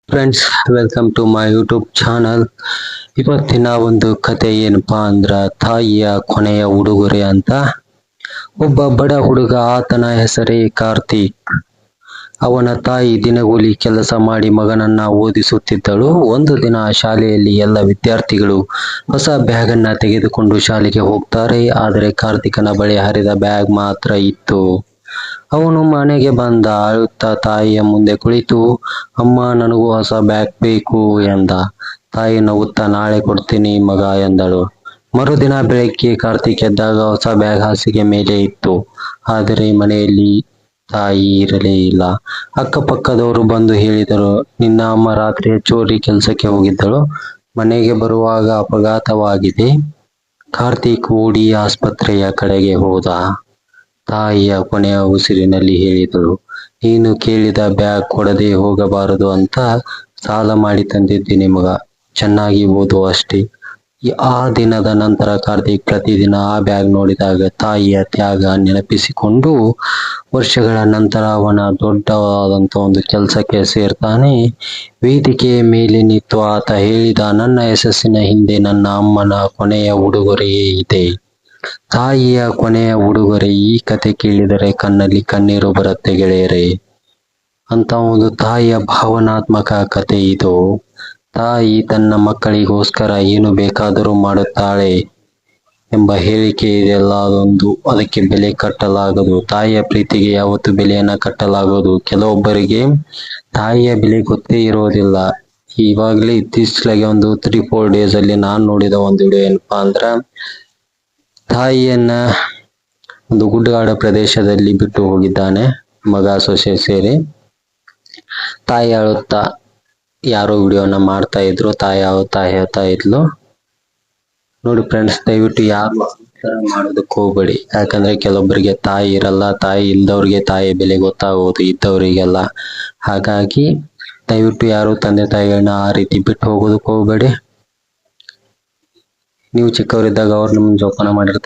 Friends, welcome to my YouTube channel. ಇವತ್ತಿನ ಒಂದು ಕತೆ ಏನಪ್ಪಾ ಅಂದ್ರ ತಾಯಿಯ ಕೊನೆಯ ಉಡುಗೊರೆ ಅಂತ. ಒಬ್ಬ ಬಡ ಹುಡುಗ, ಆತನ ಹೆಸರೇ ಕಾರ್ತಿಕ್. ಅವನ ತಾಯಿ ದಿನಗೂಲಿ ಕೆಲಸ ಮಾಡಿ ಮಗನನ್ನ ಓದಿಸುತ್ತಿದ್ದಳು. ಒಂದು ದಿನ ಶಾಲೆಯಲ್ಲಿ ಎಲ್ಲ ವಿದ್ಯಾರ್ಥಿಗಳು ಹೊಸ ಬ್ಯಾಗನ್ನ ತೆಗೆದುಕೊಂಡು ಶಾಲೆಗೆ ಹೋಗ್ತಾರೆ. ಆದರೆ ಕಾರ್ತಿಕನ ಬಳಿ ಹರಿದ ಬ್ಯಾಗ್ ಮಾತ್ರ ಇತ್ತು. ಅವನು ಮನೆಗೆ ಬಂದ. ಅಳುತ್ತಾ ತಾಯಿಯ ಮುಂದೆ ಕುಳಿತು, ಅಮ್ಮ, ನನಗೂ ಹೊಸ ಬ್ಯಾಗ್ ಬೇಕು ಎಂದ. ತಾಯಿ ನಗುತ್ತಾ, ನಾಳೆ ಕೊಡ್ತೀನಿ ಮಗ ಎಂದಳು. ಮರುದಿನ ಬೆಳಗ್ಗೆ ಕಾರ್ತಿಕ್ ಎದ್ದಾಗ ಹೊಸ ಬ್ಯಾಗ್ ಹಾಸಿಗೆ ಮೇಲೆ ಇತ್ತು. ಆದರೆ ಮನೆಯಲ್ಲಿ ತಾಯಿ ಇರಲೇ ಇಲ್ಲ. ಅಕ್ಕಪಕ್ಕದವರು ಬಂದು ಹೇಳಿದರು, ನಿನ್ನ ಅಮ್ಮ ರಾತ್ರಿ ಹೆಚ್ಚುವರಿ ಕೆಲಸಕ್ಕೆ ಹೋಗಿದ್ದಳು, ಮನೆಗೆ ಬರುವಾಗ ಅಪಘಾತವಾಗಿದೆ. ಕಾರ್ತಿಕ್ ಓಡಿ ಆಸ್ಪತ್ರೆಯ ಕಡೆಗೆ ಹೋದ. ತಾಯಿಯ ಕೊನೆಯ ಉಸಿರಿನಲ್ಲಿ ಹೇಳಿದಳು, ನೀನು ಕೇಳಿದ ಬ್ಯಾಗ್ ಕೊಡದೆ ಹೋಗಬಾರದು ಅಂತ ಸಾಲ ಮಾಡಿ ತಂದಿದ್ದೀನಿ ಮಗ, ಚೆನ್ನಾಗಿ ಓದು ಅಷ್ಟೇ. ಆ ದಿನದ ನಂತರ ಕಾರ್ತಿಕ್ ಪ್ರತಿದಿನ ಆ ಬ್ಯಾಗ್ ನೋಡಿದಾಗ ತಾಯಿಯ ತ್ಯಾಗ ನೆನಪಿಸಿಕೊಂಡು ವರ್ಷಗಳ ನಂತರ ಅವನ ದೊಡ್ಡವಾದಂತ ಒಂದು ಕೆಲಸಕ್ಕೆ ಸೇರ್ತಾನೆ. ವೇದಿಕೆಯ ಮೇಲೆ ನಿಂತು ಆತ ಹೇಳಿದ, ನನ್ನ ಯಶಸ್ಸಿನ ಹಿಂದೆ ನನ್ನ ಅಮ್ಮನ ಕೊನೆಯ ಉಡುಗೊರೆಯೇ ಇದೆ. ತಾಯಿಯ ಕೊನೆಯ ಉಡುಗೊರೆ. ಈ ಕತೆ ಕೇಳಿದರೆ ಕಣ್ಣಲ್ಲಿ ಕಣ್ಣೀರು ಬರುತ್ತೆ ಗೆಳೆಯರೇ. ಅಂತ ಒಂದು ತಾಯಿಯ ಭಾವನಾತ್ಮಕ ಕತೆ ಇದು. ತಾಯಿ ತನ್ನ ಮಕ್ಕಳಿಗೋಸ್ಕರ ಏನು ಬೇಕಾದರೂ ಮಾಡುತ್ತಾಳೆ ಎಂಬ ಹೇಳಿಕೆ ಇದೆಲ್ಲ, ಅದಕ್ಕೆ ಬೆಲೆ ಕಟ್ಟಲಾಗದು. ತಾಯಿಯ ಪ್ರೀತಿಗೆ ಯಾವತ್ತು ಬೆಲೆಯನ್ನ ಕಟ್ಟಲಾಗದು. ಕೆಲವೊಬ್ಬರಿಗೆ ತಾಯಿಯ ಬೆಲೆ ಗೊತ್ತೇ ಇರೋದಿಲ್ಲ. ಇವಾಗಲೇ ಇತ್ತೀಚೆಗೆ ಒಂದು 3-4 ಡೇಸ್ ಅಲ್ಲಿ ನಾನು ನೋಡಿದ ಒಂದು ವಿಡಿಯೋ ಏನಪ್ಪಾ ಅಂದ್ರ, ತಾಯಿಯನ್ನ ಒಂದು ಗುಡ್ಡಗಾಡ ಪ್ರದೇಶದಲ್ಲಿ ಬಿಟ್ಟು ಹೋಗಿದ್ದಾನೆ ಮಗ ಸೊಸೆ ಸೇರಿ. ತಾಯಿ ಅಳುತ್ತಾ ಯಾರೋ ವಿಡಿಯೋನ ಮಾಡ್ತಾ ಇದ್ರು. ತಾಯಿ ಅಳುತ್ತಾ ಹೇಳ್ತಾ ಇದ್ಲು. ನೋಡಿ ಫ್ರೆಂಡ್ಸ್, ದಯವಿಟ್ಟು ಯಾರು ಮಾಡೋದಕ್ಕೆ ಹೋಗ್ಬೇಡಿ. ಯಾಕಂದ್ರೆ ಕೆಲವೊಬ್ಬರಿಗೆ ತಾಯಿ ಇರಲ್ಲ. ತಾಯಿ ಇಲ್ದವ್ರಿಗೆ ತಾಯಿ ಬೆಲೆ ಗೊತ್ತಾಗೋದು, ಇದ್ದವರಿಗೆಲ್ಲ. ಹಾಗಾಗಿ ದಯವಿಟ್ಟು ಯಾರು ತಂದೆ ತಾಯಿಗಳನ್ನ ಆ ರೀತಿ ಬಿಟ್ಟು ಹೋಗೋದಕ್ಕೆ ಹೋಗ್ಬೇಡಿ. ನೀವು ಚಿಕ್ಕವರಿದ್ದಾಗ ಅವ್ರು ನಿಮ್ ಜೋಪಾನ ಮಾಡಿರ್ತಾರೆ.